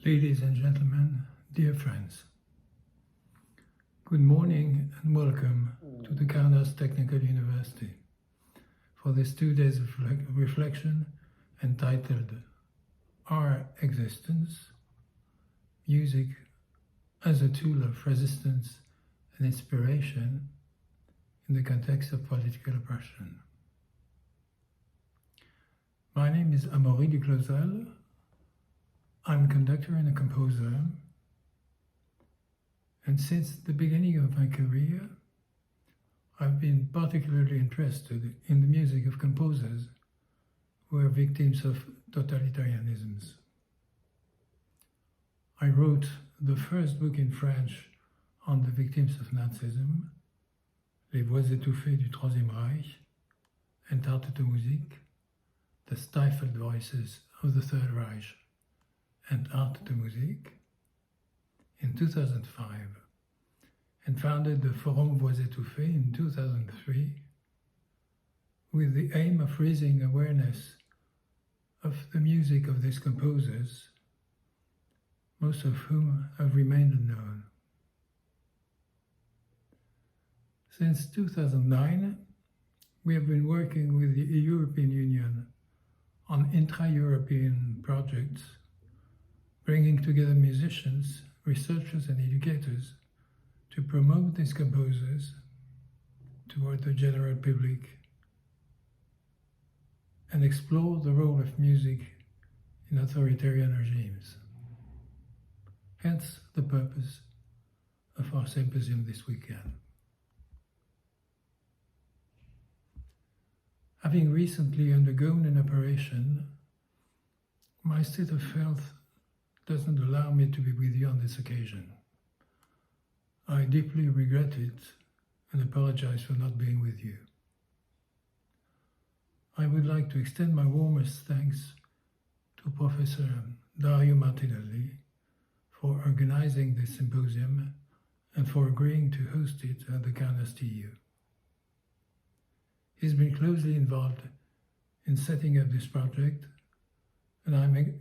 Ladies and gentlemen, dear friends, good morning and welcome to the Kaunas Technical University for this 2 days of reflection entitled Our Existence, Music as a Tool of Resistance and Inspiration in the Context of Political Oppression. My name is Amaury de Clausel. I'm a conductor and a composer, and since the beginning of my career, I've been particularly interested in the music of composers who are victims of totalitarianisms. I wrote the first book in French on the victims of Nazism, Les Voix étouffées du Troisième Reich, and Art de Musique, the stifled voices of the Third Reich, and Art de Musique, in 2005, and founded the Forum Voix étouffées in 2003 with the aim of raising awareness of the music of these composers, most of whom have remained unknown. Since 2009, we have been working with the European Union on intra-European projects bringing together musicians, researchers and educators to promote these composers toward the general public and explore the role of music in authoritarian regimes. Hence the purpose of our symposium this weekend. Having recently undergone an operation, my state of health doesn't allow me to be with you on this occasion. I deeply regret it and apologize for not being with you. I would like to extend my warmest thanks to Professor Dario Martinelli for organizing this symposium and for agreeing to host it at the Kaunas TU. He's been closely involved in setting up this project, and I'm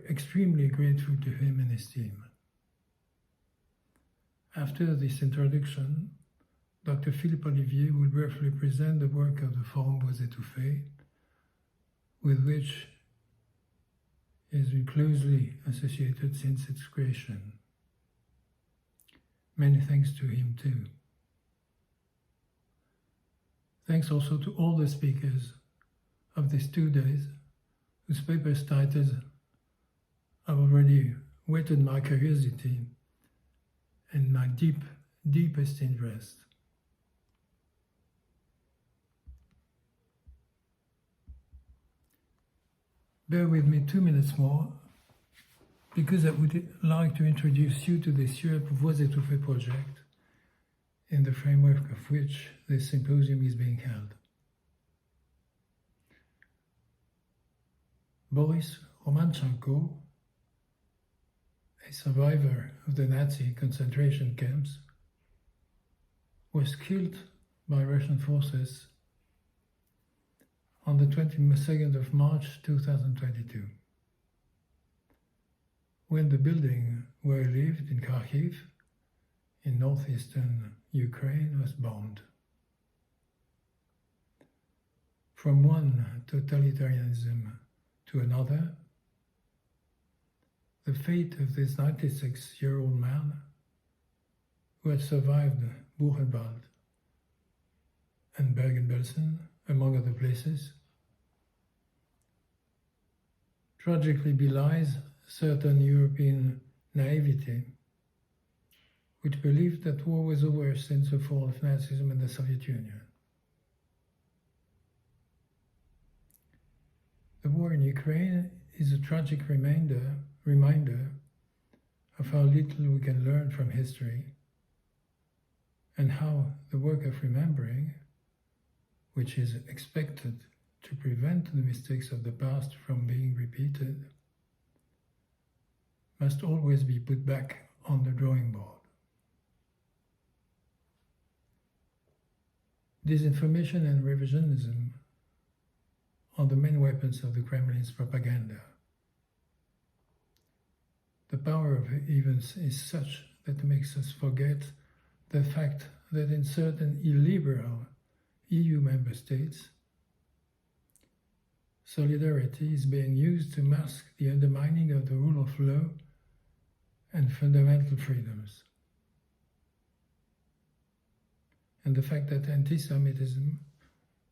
extremely grateful to him and his team. After this introduction, Dr. Philippe Olivier will briefly present the work of the Forum Voix étouffées, with which he has been closely associated since its creation. Many thanks to him too. Thanks also to all the speakers of these 2 days, whose papers' titles have already whetted my curiosity and my deepest interest. Bear with me 2 minutes more, because I would like to introduce you to this Europe Voix étouffées project, in the framework of which this symposium is being held. Boris Romanchenko, a survivor of the Nazi concentration camps, was killed by Russian forces on the 22nd of March 2022, when the building where he lived in Kharkiv, in northeastern Ukraine, was bombed. From one totalitarianism to another, the fate of this 96-year-old man, who had survived Buchenwald and Bergen-Belsen, among other places, tragically belies certain European naivety, which believed that war was over since the fall of Nazism in the Soviet Union. The war in Ukraine is a tragic reminder of how little we can learn from history, and how the work of remembering, which is expected to prevent the mistakes of the past from being repeated, must always be put back on the drawing board. Disinformation and revisionism are the main weapons of the Kremlin's propaganda. The power of events is such that it makes us forget the fact that in certain illiberal EU member states, solidarity is being used to mask the undermining of the rule of law and fundamental freedoms. And the fact that anti-Semitism,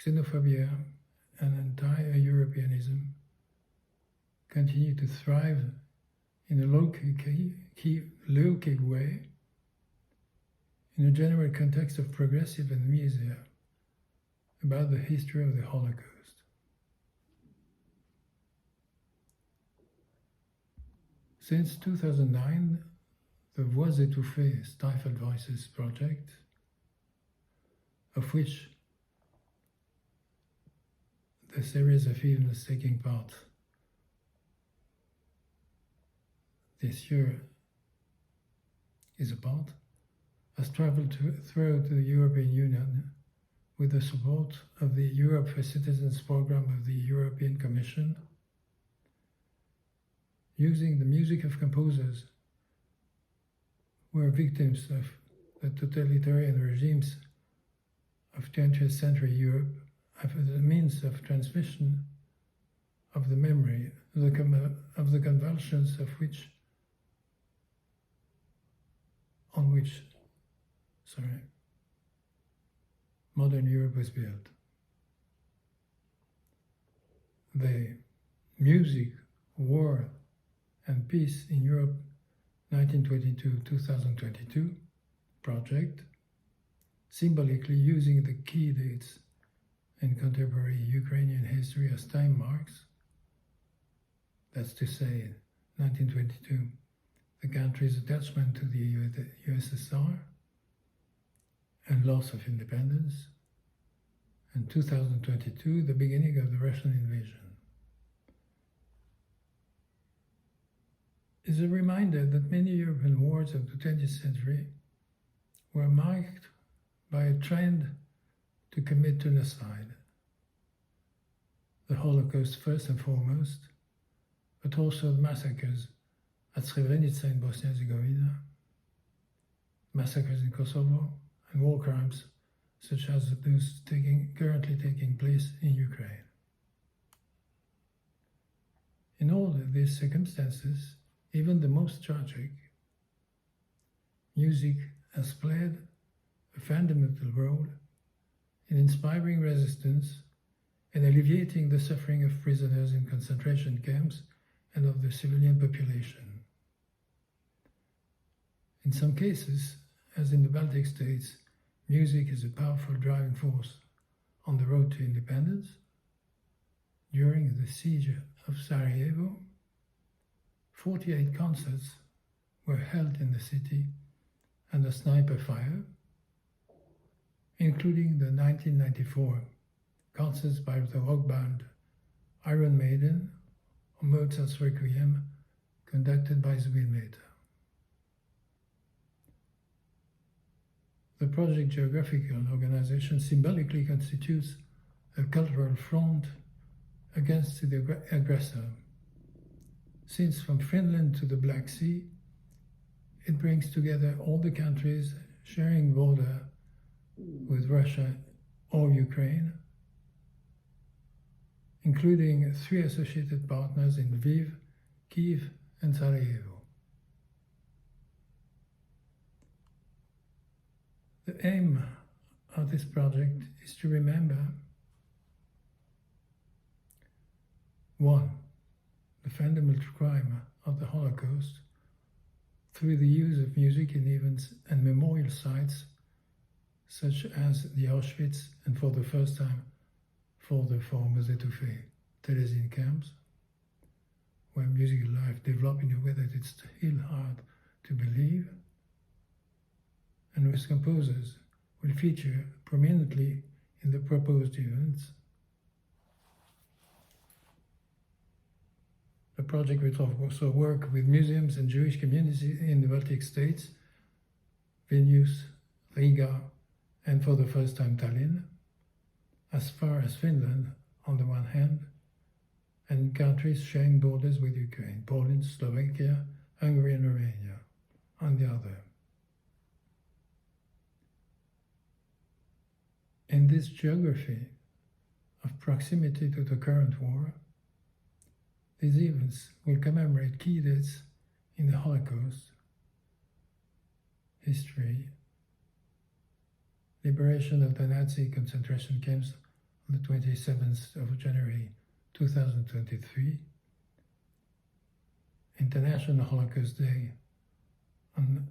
xenophobia, and anti-Europeanism continue to thrive in a low-key way in a general context of progressive amnesia about the history of the Holocaust. Since 2009, the Voix étouffées Stifled Voices project, of which the series of events taking part this year is a part, has traveled throughout the European Union with the support of the Europe for Citizens program of the European Commission, using the music of composers who are victims of the totalitarian regimes of 20th century Europe as a means of transmission of the memory of the convulsions on which modern Europe was built. The Music, War and Peace in Europe 1922-2022 project, symbolically using the key dates in contemporary Ukrainian history as time marks, that's to say 1922, the country's attachment to the USSR and loss of independence, and 2022, the beginning of the Russian invasion. Is a reminder that many European wars of the 20th century were marked by a trend to commit genocide. The Holocaust first and foremost, but also the massacres at Srebrenica in Bosnia-Herzegovina, massacres in Kosovo, and war crimes such as those currently taking place in Ukraine. In all of these circumstances, even the most tragic, music has played a fundamental role in inspiring resistance and alleviating the suffering of prisoners in concentration camps and of the civilian population. In some cases, as in the Baltic states, music is a powerful driving force on the road to independence. During the siege of Sarajevo, 48 concerts were held in the city under sniper fire, including the 1994 concerts by the rock band Iron Maiden or Mozart's Requiem, conducted by Zubin Mehta. The project geographical organization symbolically constitutes a cultural front against the aggressor, since from Finland to the Black Sea, it brings together all the countries sharing border with Russia or Ukraine, including 3 associated partners in Lviv, Kyiv, and Sarajevo. The aim of this project is to remember 1. The fundamental crime of the Holocaust through the use of music in events and memorial sites such as the Auschwitz and for the first time for the Voix étouffées Terezin camps, where musical life developed in a way that it's still hard to believe, and whose composers will feature prominently in the proposed events. The project will also work with museums and Jewish communities in the Baltic states, Vilnius, Riga, and for the first time Tallinn, as far as Finland on the one hand, and countries sharing borders with Ukraine, Poland, Slovakia, Hungary and Romania on the other. In this geography of proximity to the current war, these events will commemorate key dates in the Holocaust, history, liberation of the Nazi concentration camps on the 27th of January 2023, International Holocaust Day on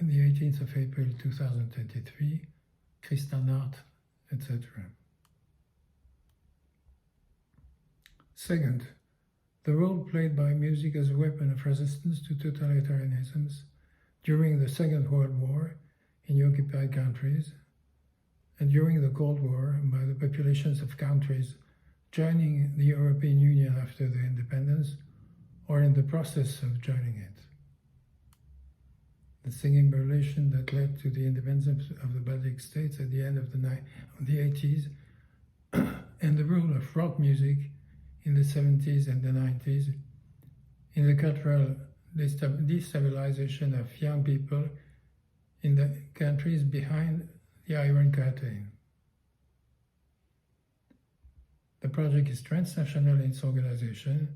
the 18th of April 2023, Kristallnacht, etc. Second, the role played by music as a weapon of resistance to totalitarianisms during the Second World War in occupied countries, and during the Cold War by the populations of countries joining the European Union after their independence or in the process of joining it. The singing revolution that led to the independence of the Baltic states at the end of the 80s, and the role of rock music in the 70s and the 90s in the cultural destabilization of young people in the countries behind the Iron Curtain. The project is transnational in its organization.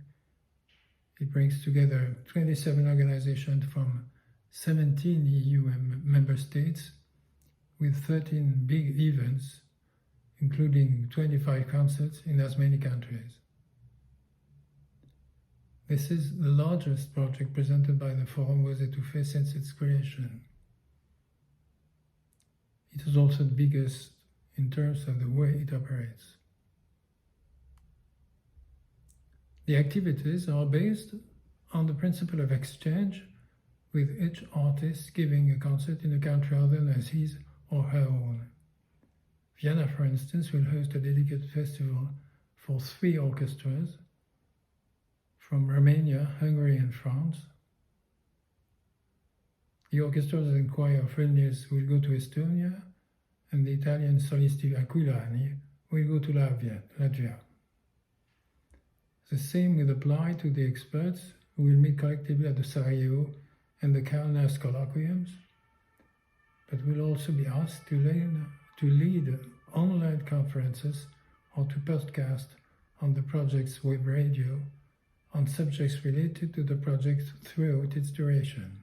It brings together 27 organizations from 17 EU member states with 13 big events, including 25 concerts in as many countries. This is the largest project presented by the Forum Voix Étouffées since its creation. It is also the biggest in terms of the way it operates. The activities are based on the principle of exchange, with each artist giving a concert in a country other than his or her own. Vienna, for instance, will host a dedicated festival for 3 orchestras from Romania, Hungary, and France. The orchestras and choir of Vilnius will go to Estonia, and the Italian solisti Aquilani will go to Latvia. The same will apply to the experts who will meet collectively at the Sarajevo and the Kaunas colloquiums, but will also be asked to lead online conferences or to podcast on the project's web radio on subjects related to the project throughout its duration.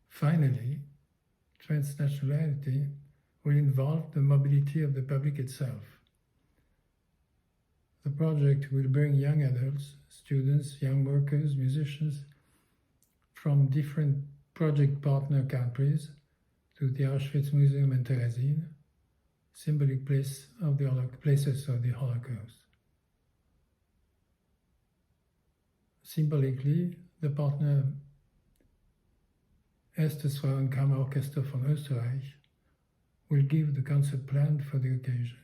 Finally, transnationality will involve the mobility of the public itself. The project will bring young adults, students, young workers, musicians from different project partner countries to the Auschwitz Museum in Terezin, symbolic places of the Holocaust. Symbolically, the partner Erstes Frauenkammerorchester von Österreich will give the concert planned for the occasion.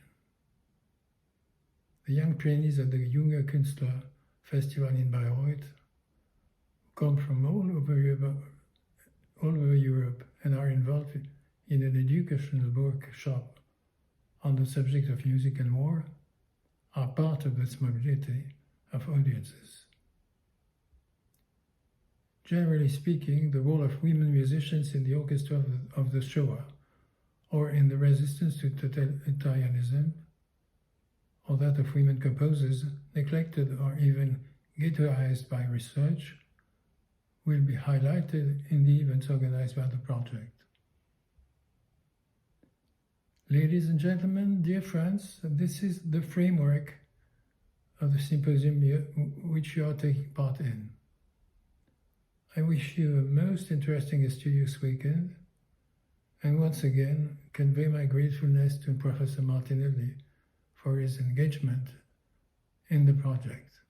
The young trainees at the Junger Künstler Festival in Bayreuth come from all over Europe and are involved in an educational workshop on the subject of music and war, are part of this mobility of audiences. Generally speaking, the role of women musicians in the orchestra of the Shoah or in the resistance to totalitarianism, or that of women composers neglected or even ghettoized by research, will be highlighted in the events organized by the project. Ladies and gentlemen, dear friends, this is the framework of the symposium which you are taking part in. I wish you a most interesting and studious weekend, and once again convey my gratefulness to Professor Martinelli for his engagement in the project.